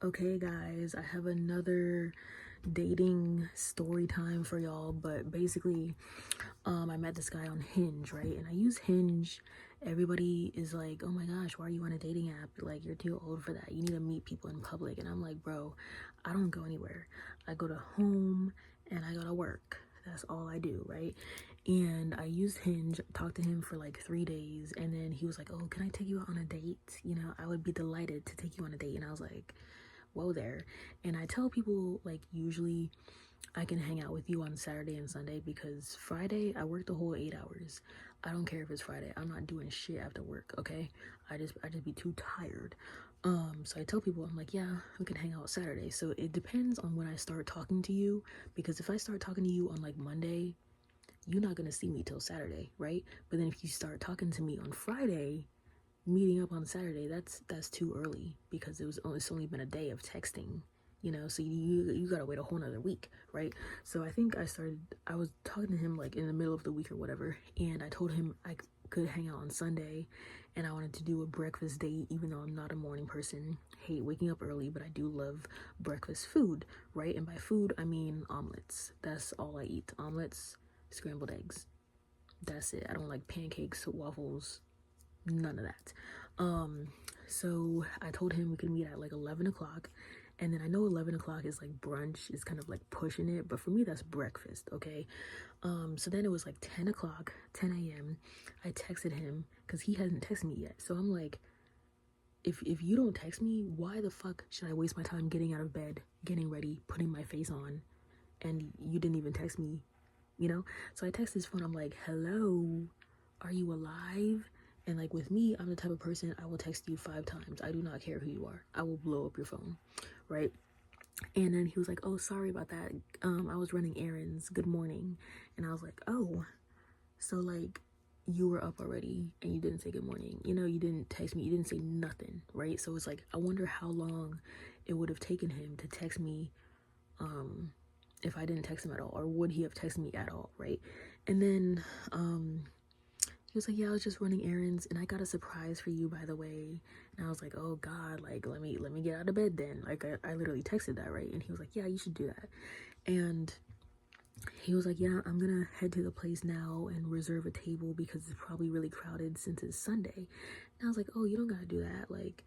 Okay guys, I have another dating story time for y'all, but basically I met this guy on Hinge, right? And I use Hinge. Everybody is like, oh my gosh, why are you on a dating app? Like, you're too old for that. You need to meet people in public. And I'm like, bro, I don't go anywhere. I go to home and I go to work. That's all I do, right? And I used Hinge, talked to him for like 3 days, and then he was like, oh, can I take you out on a date? You know, I would be delighted to take you on a date. And I was like, whoa there. And I tell people, like, usually I can hang out with you on Saturday and Sunday because Friday I work the whole 8 hours. I don't care if it's Friday. I'm not doing shit after work, okay? I just be too tired. So I tell people, I'm like, yeah, we can hang out Saturday. So it depends on when I start talking to you, because if I start talking to you on like Monday, you're not gonna see me till Saturday, right? But then if you start talking to me on Friday, meeting up on Saturday, that's too early, because it's only been a day of texting, you know, so you gotta wait a whole nother week, right? So I was talking to him like in the middle of the week or whatever, and I told him I could hang out on Sunday, and I wanted to do a breakfast date, even though I'm not a morning person. Hate waking up early, but I do love breakfast food, right? And by food I mean omelets. That's all I eat. Omelets, scrambled eggs. That's it. I don't like pancakes, waffles, none of that. So I told him we could meet at like 11 o'clock, and then I know 11 o'clock is like brunch, is kind of like pushing it, but for me that's breakfast, okay? So then it was like 10 o'clock, 10 a.m. I texted him because he hasn't texted me yet. So I'm like, if you don't text me, why the fuck should I waste my time getting out of bed, getting ready, putting my face on, and you didn't even text me, you know? So I text his phone. I'm like, hello, are you alive? And like with me, I'm the type of person, I will text you 5 times. I do not care who you are. I will blow up your phone, right? And then he was like, oh, sorry about that. I was running errands. Good morning. And I was like, oh, so like you were up already and you didn't say good morning. You know, you didn't text me. You didn't say nothing, right? So it's like, I wonder how long it would have taken him to text me if I didn't text him at all, or would he have texted me at all, right? And then he was like, yeah, I was just running errands and I got a surprise for you, by the way. And I was like, oh God, like let me get out of bed then. Like I literally texted that, right? And he was like, yeah, you should do that. And he was like, yeah, I'm gonna head to the place now and reserve a table because it's probably really crowded since it's Sunday. And I was like, oh, you don't gotta do that. Like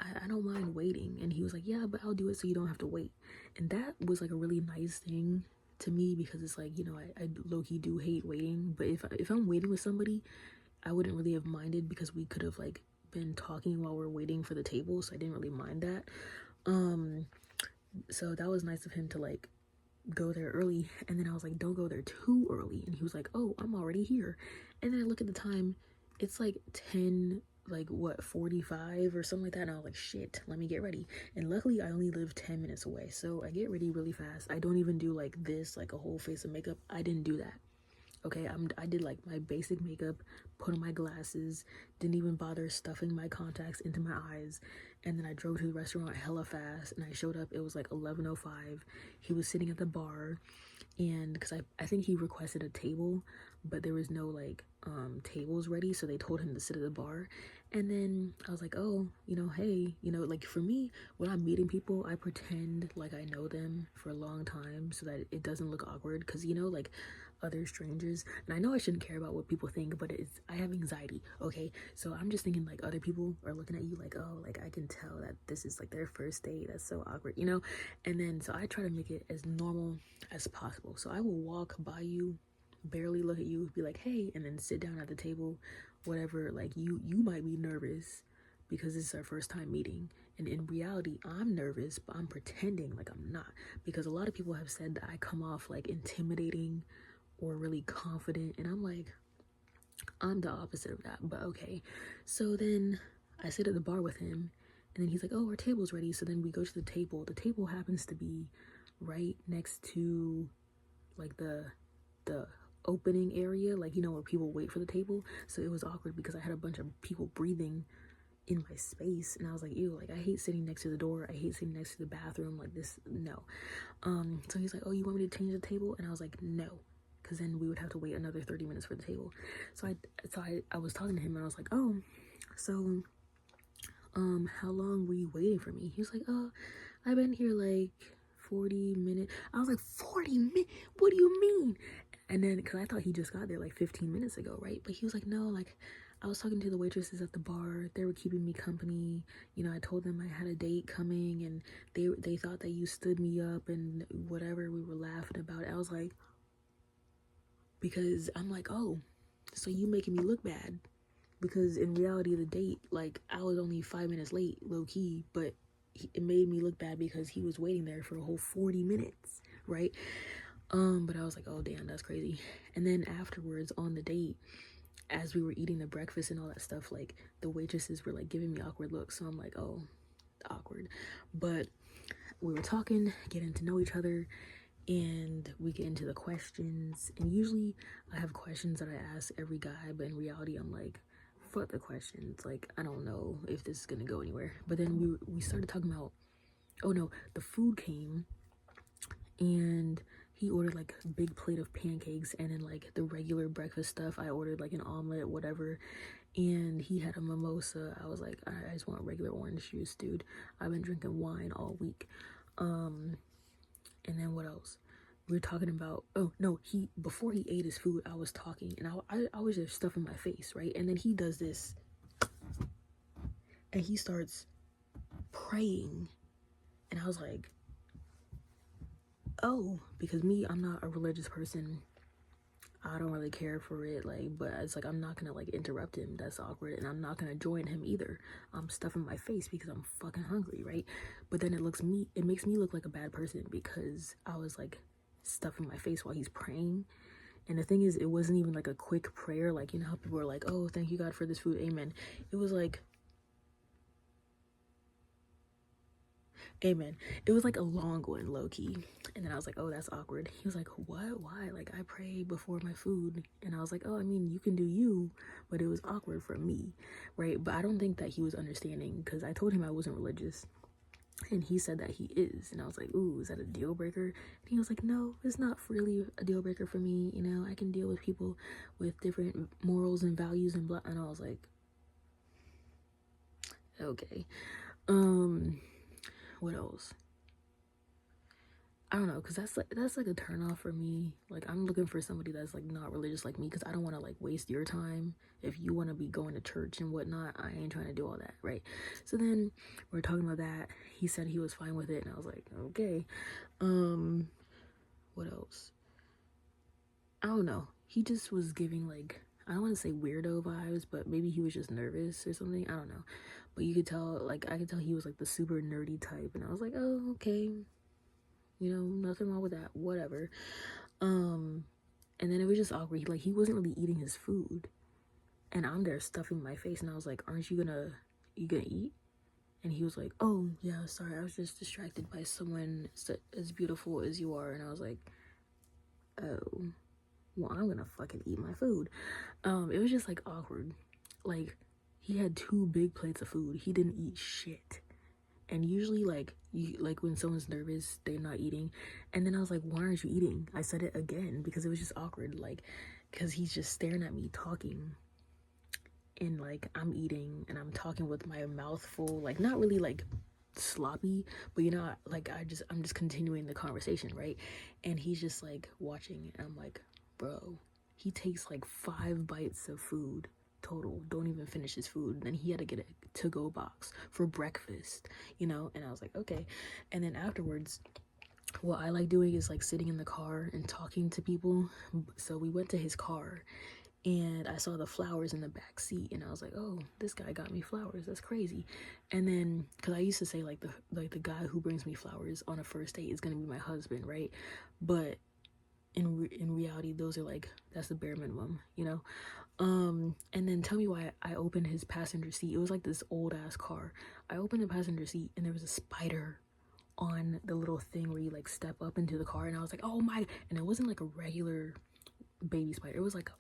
I don't mind waiting. And he was like, yeah, but I'll do it so you don't have to wait. And that was like a really nice thing to me, because it's like, you know, I low-key do hate waiting, but if I'm waiting with somebody, I wouldn't really have minded, because we could have like been talking while we're waiting for the table, so I didn't really mind that. So that was nice of him to like go there early. And then I was like, don't go there too early. And he was like, oh, I'm already here. And then I look at the time, it's like 10, like what, 45 or something like that. And I was like, shit, let me get ready. And luckily I only live 10 minutes away, so I get ready really fast. I don't even do like this, like a whole face of makeup. I didn't do that, okay? I did like my basic makeup, put on my glasses, didn't even bother stuffing my contacts into my eyes. And then I drove to the restaurant hella fast, and I showed up, it was like 11:05. He was sitting at the bar, and because I think he requested a table, but there was no like tables ready, so they told him to sit at the bar. And then I was like, oh, you know, hey, you know, like for me, when I'm meeting people, I pretend like I know them for a long time so that it doesn't look awkward, because you know, like other strangers, and I know I shouldn't care about what people think, but I have anxiety, okay? So I'm just thinking like other people are looking at you like, oh, like I can tell that this is like their first date, that's so awkward, you know? And then so I try to make it as normal as possible. So I will walk by you, barely look at you, be like, hey, and then sit down at the table, whatever. Like you might be nervous because this is our first time meeting, and in reality I'm nervous, but I'm pretending like I'm not, because a lot of people have said that I come off like intimidating or really confident, and I'm like, I'm the opposite of that, but okay. So then I sit at the bar with him, and then he's like, oh, our table's ready. So then we go to the table. The table happens to be right next to like the opening area, like, you know, where people wait for the table. So it was awkward because I had a bunch of people breathing in my space, and I was like, ew, like I hate sitting next to the door, I hate sitting next to the bathroom, like this, no. So he's like, oh, you want me to change the table? And I was like, no, because then we would have to wait another 30 minutes for the table. So I was talking to him, and I was like, oh, so how long were you waiting for me? He was like, oh, I've been here like 40 minutes. I was like, 40 minutes? What do you mean? And then, because I thought he just got there like 15 minutes ago, right? But he was like, no, like, I was talking to the waitresses at the bar. They were keeping me company. You know, I told them I had a date coming, and they thought that you stood me up and whatever. We were laughing about it. I was like, because I'm like, oh, so you making me look bad. Because in reality, the date, like, I was only 5 minutes late, low key, but it made me look bad because he was waiting there for a whole 40 minutes, right? But I was like, oh damn, that's crazy. And then afterwards on the date, as we were eating the breakfast and all that stuff, like, the waitresses were like giving me awkward looks. So I'm like, oh, awkward. But we were talking, getting to know each other, and we get into the questions. And usually I have questions that I ask every guy, but in reality, I'm like, fuck the questions. Like, I don't know if this is gonna go anywhere. But then we started talking about, oh no, the food came, and he ordered like a big plate of pancakes, and then like the regular breakfast stuff, I ordered like an omelet, whatever, and he had a mimosa. I was like, I just want regular orange juice, dude. I've been drinking wine all week. And then what else? We were talking about, oh no, before he ate his food, I was talking, and I was just stuffing my face, right? And then he does this, and he starts praying, and I was like, oh, because me, I'm not a religious person. I don't really care for it, like, but it's like, I'm not gonna like interrupt him. That's awkward. And I'm not gonna join him either. I'm stuffing my face because I'm fucking hungry, right? But then it makes me look like a bad person because I was like stuffing my face while he's praying. And the thing is, it wasn't even like a quick prayer, like, you know how people are like, oh, thank you God for this food, amen. It was like, amen. It was like a long one, low-key. And then I was like, oh, that's awkward. He was like, what? Why? Like, I pray before my food. And I was like, oh, I mean, you can do you, but it was awkward for me, right? But I don't think that he was understanding, because I told him I wasn't religious, and he said that he is. And I was like, ooh, is that a deal breaker? And he was like, no, it's not really a deal breaker for me. You know, I can deal with people with different morals and values and blah. And I was like, okay. What else? I don't know, because that's like a turn off for me. Like, I'm looking for somebody that's like not religious like me, because I don't want to like waste your time. If you want to be going to church and whatnot, I ain't trying to do all that, right? So then we're talking about that. He said he was fine with it, and I was like, okay. What else? I don't know. He just was giving like, I don't want to say weirdo vibes, but maybe he was just nervous or something. I don't know. But you could tell, like, I could tell he was like the super nerdy type, and I was like, oh, okay. You know, nothing wrong with that, whatever. And then it was just awkward. He wasn't really eating his food, and I'm there stuffing my face, and I was like, aren't you gonna eat? And he was like, oh yeah, sorry, I was just distracted by someone as beautiful as you are. And I was like, oh, well, I'm gonna fucking eat my food. It was just like awkward. Like, he had 2 big plates of food, he didn't eat shit. And usually, like, when someone's nervous, they're not eating. And then I was like, why aren't you eating? I said it again because it was just awkward. Like, because he's just staring at me talking. And, like, I'm eating and I'm talking with my mouth full. Like, not really, like, sloppy. But, you know, like, I'm just continuing the conversation, right? And he's just, like, watching. And I'm like, bro, he takes, like, 5 bites of food total, don't even finish his food. Then he had to get a to-go box for breakfast, you know. And I was like, okay. And then afterwards, what I like doing is like sitting in the car and talking to people. So we went to his car, and I saw the flowers in the back seat, and I was like, oh, this guy got me flowers, that's crazy. And then, because I used to say like the guy who brings me flowers on a first date is gonna be my husband, right? But in reality, those are like, that's the bare minimum, you know. And then tell me why I opened his passenger seat. It was like this old ass car. I opened the passenger seat, and there was a spider on the little thing where you like step up into the car, and I was like, oh my. And it wasn't like a regular baby spider, it was like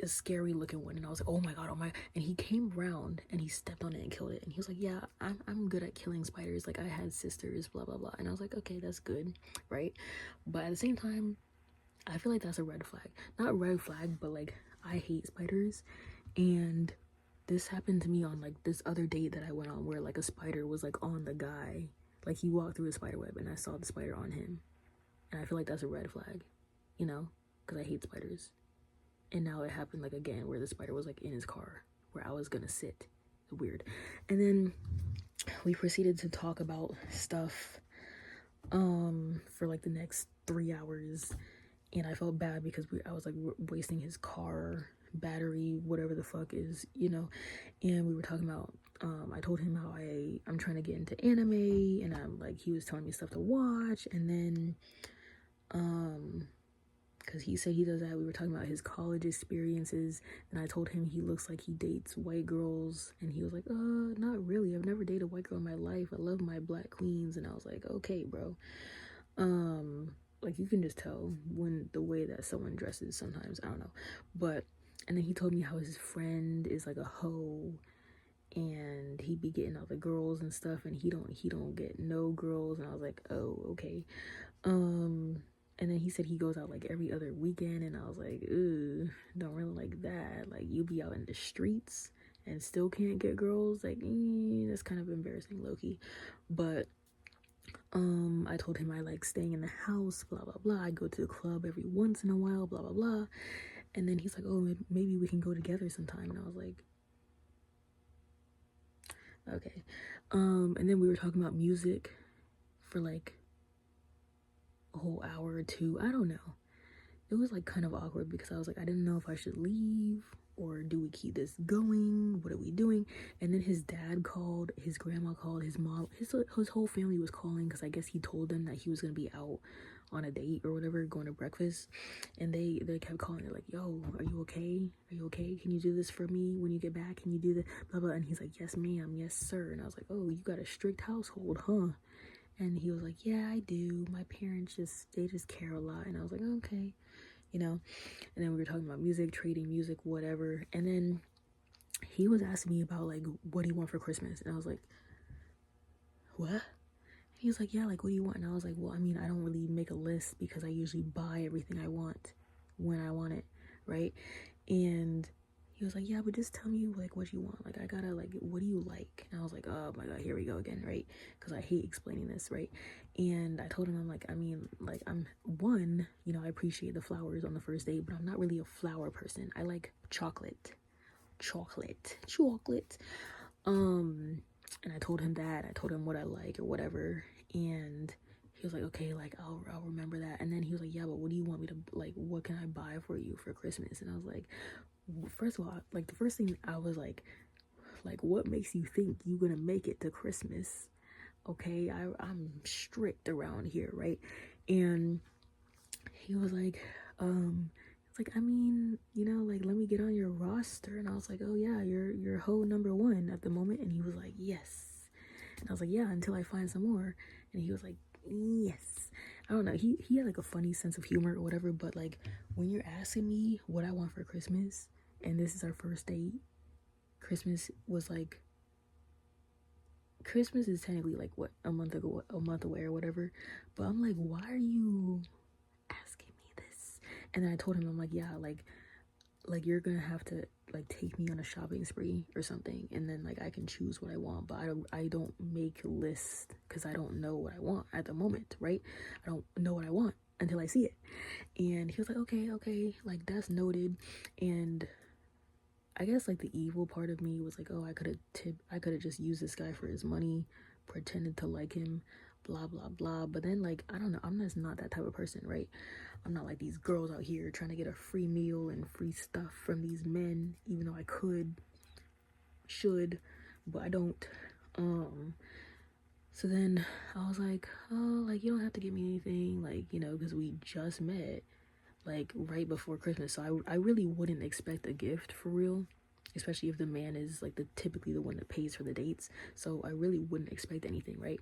a scary looking one. And I was like, oh my god, oh my. And he came around and he stepped on it and killed it, and he was like, yeah, I'm good at killing spiders, like, I had sisters, blah blah blah. And I was like, okay, that's good, right? But at the same time, I feel like that's a red flag. Not red flag, but like, I hate spiders. And this happened to me on like this other date that I went on, where like a spider was like on the guy. Like he walked through a spider web and I saw the spider on him. And I feel like that's a red flag, you know, because I hate spiders. And now it happened like again where the spider was like in his car where I was gonna sit. Weird. And then we proceeded to talk about stuff for like the next 3 hours, and I felt bad because I was like wasting his car battery, whatever the fuck is, you know. And we were talking about I told him how I'm trying to get into anime, and I'm like, he was telling me stuff to watch, and then because he said he does that, we were talking about his college experiences, and I told him he looks like he dates white girls, and he was like, not really, I've never dated a white girl in my life, I love my black queens. And I was like, okay, bro. Like, you can just tell when the way that someone dresses sometimes, I don't know. But and then he told me how his friend is like a hoe, and he be getting all the girls and stuff, and he don't get no girls. And I was like, oh, okay. And then he said he goes out like every other weekend, and I was like, ooh, don't really like that. Like, you be out in the streets and still can't get girls, like, that's kind of embarrassing, low-key. But I told him I like staying in the house, blah blah blah, I go to the club every once in a while, blah blah blah. And then he's like, oh, maybe we can go together sometime. And I was like, okay. And then we were talking about music for like a whole hour or two. I don't know. It was like kind of awkward because I was like, I didn't know if I should leave or do we keep this going? What are we doing? And then his dad called, his grandma called, his mom, his whole family was calling because I guess he told them that he was gonna be out on a date or whatever, going to breakfast. And they kept calling. They're like, yo, are you okay? Are you okay? Can you do this for me when you get back? Can you do that? Blah blah. And he's like, yes ma'am, yes sir. And I was like, oh, you got a strict household, huh? And he was like, yeah, I do. My parents they just care a lot. And I was like, okay, you know. And then we were talking about music, trading music, whatever. And then he was asking me about like, what do you want for Christmas? And I was like, what? And he was like, yeah, like, what do you want? And I was like, well, I mean, I don't really make a list because I usually buy everything I want when I want it, right? And he was like, yeah, but just tell me like what you want. Like, I gotta like, what do you like? And I was like, oh my god, here we go again, right? Because I hate explaining this, right? And I told him, I'm like, I mean, like, I'm one, you know, I appreciate the flowers on the first date, but I'm not really a flower person. I like chocolate. And I told him that. I told him what I like or whatever, and he was like, okay, like, I'll remember that. And then he was like, yeah, but what do you want me to, like, what can I buy for you for Christmas? And I was like, first of all, like, the first thing I was like, what makes you think you're gonna make it to Christmas? Okay, I'm strict around here, right? And he was like, it's like, I mean, you know, like, let me get on your roster. And I was like, oh yeah, you're hoe number one at the moment. And he was like, yes. And I was like, yeah, until I find some more. And he was like, yes. I don't know, he had like a funny sense of humor or whatever, but like, when you're asking me what I want for Christmas, and this is our first date, Christmas is technically like what, a month away or whatever, but I'm like, why are you asking me this? And then I told him, I'm like, yeah, like you're gonna have to like take me on a shopping spree or something, and then like I can choose what I want, but I don't make lists because I don't know what I want at the moment, right? I don't know what I want until I see it. And he was like, okay, like, that's noted. And I guess like the evil part of me was like, oh, I could have just used this guy for his money, pretended to like him, blah blah blah. But then, like, I don't know, I'm just not that type of person, right? I'm not like these girls out here trying to get a free meal and free stuff from these men, even though I should, but I don't. So then I was like, oh, like, you don't have to give me anything, like, you know, because we just met like right before Christmas. So I really wouldn't expect a gift for real, especially if the man is like typically the one that pays for the dates. So I really wouldn't expect anything, right?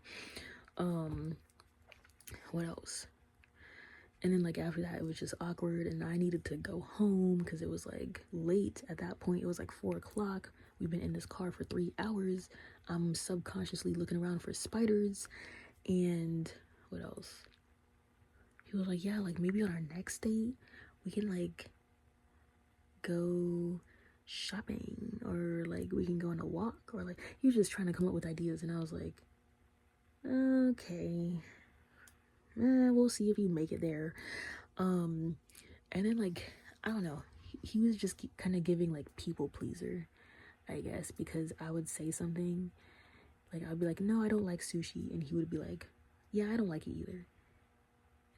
What else? And then like after that, it was just awkward, and I needed to go home because it was like late at that point. It was like 4 o'clock. We've been in this car for 3 hours. I'm subconsciously looking around for spiders. And what else? He was like, yeah, like maybe on our next date we can like go shopping, or like we can go on a walk, or like he was just trying to come up with ideas. And I was like, okay, we'll see if you make it there. And then like, I don't know, he was just kind of giving like people pleaser, I guess, because I would say something like, I'd be like, no, I don't like sushi, and he would be like, yeah, I don't like it either.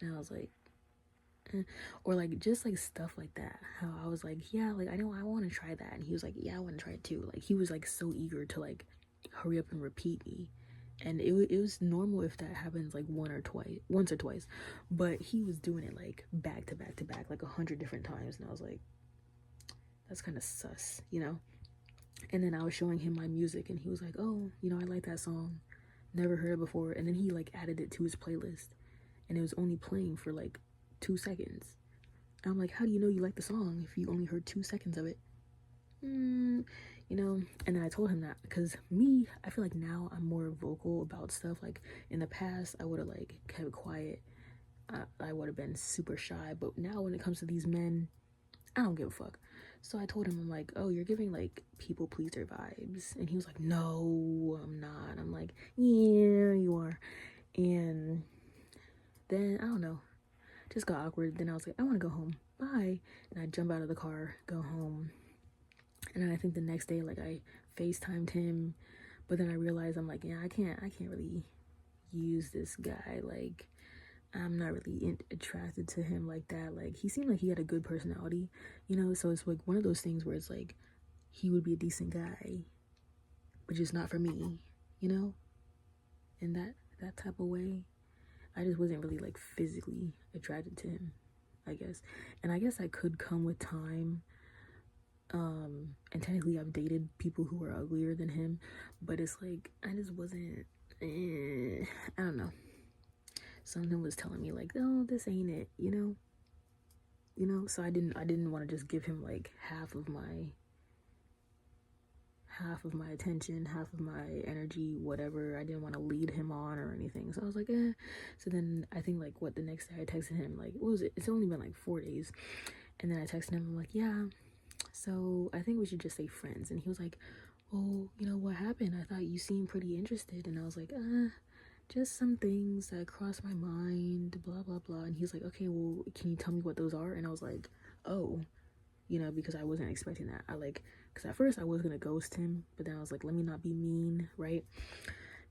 And I was like, or like just like stuff like that, how I was like, yeah, like I want to try that, and he was like, yeah, I want to try it too. Like he was like so eager to like hurry up and repeat me. And it was normal if that happens like once or twice, but he was doing it like back to back to back, like 100 different times. And I was like, that's kind of sus, you know. And then I was showing him my music, and he was like, oh, you know, I like that song, never heard it before. And then he like added it to his playlist, and it was only playing for like 2 seconds. I'm like, how do you know you like the song if you only heard 2 seconds of it? You know. And then I told him that, because me, I feel like now I'm more vocal about stuff. Like in the past, I would have like kept quiet. I would have been super shy. But now when it comes to these men, I don't give a fuck. So I told him, I'm like, oh, you're giving like people pleaser vibes. And he was like, no, I'm not. I'm like, yeah, you are. And then I don't know, just got awkward. Then I was like, I want to go home, bye. And I jump out of the car, go home. And then I think the next day, like I FaceTimed him, but then I realized, I'm like, yeah, I can't really use this guy. Like, I'm not really attracted to him like that. Like, he seemed like he had a good personality, you know. So it's like one of those things where it's like he would be a decent guy, but just not for me, you know. In that type of way, I just wasn't really like physically attracted to him, I guess. And I guess that could come with time. And technically I've dated people who were uglier than him, but it's like I just wasn't, I don't know. Something was telling me like, oh, this ain't it, you know. So I didn't want to just give him like half of my attention, half of my energy, whatever. I didn't want to lead him on or anything. So I was like, eh. So then I think like the next day I texted him, like, what was it? It's only been like 4 days. And then I texted him, I'm like, yeah, so I think we should just say friends. And he was like, oh, you know, what happened? I thought you seemed pretty interested. And I was like, just some things that crossed my mind, blah, blah, blah. And he was like, okay, well, can you tell me what those are? And I was like, oh, you know, because I wasn't expecting that. Because at first I was going to ghost him, but then I was like, let me not be mean, right?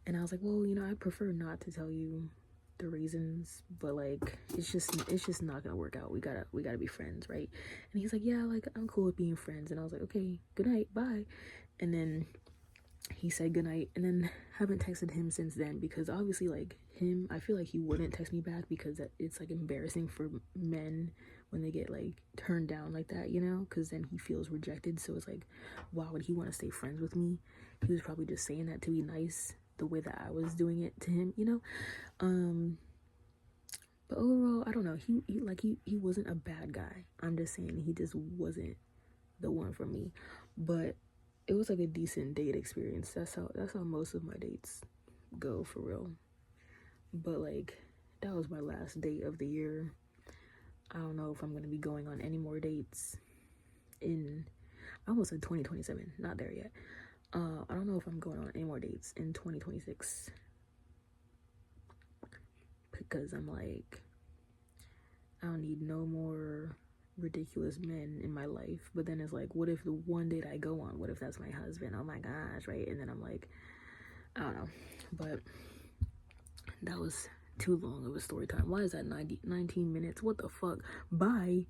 And I was like, well, you know, I prefer not to tell you the reasons, but like it's just not gonna work out. We gotta be friends, right? And he's like, yeah, like I'm cool with being friends. And I was like, okay, good night, bye. And then he said good night, and then haven't texted him since then, because obviously like him, I feel like he wouldn't text me back, because it's like embarrassing for men when they get like turned down like that, you know, because then he feels rejected. So it's like, why would he want to stay friends with me? He was probably just saying that to be nice, the way that I was doing it to him, you know. But overall, I don't know, he wasn't a bad guy. I'm just saying he just wasn't the one for me. But it was like a decent date experience. That's how most of my dates go, for real. But like, that was my last date of the year. I don't know if I'm gonna be going on any more dates in, I almost said 2027, not there yet. I don't know if I'm going on any more dates in 2026, because I'm like, I don't need no more ridiculous men in my life. But then it's like, what if the one date I go on, what if that's my husband? Oh my gosh, right? And then I'm like, I don't know. But that was too long of a story time. Why is that 19 minutes? What the fuck? Bye.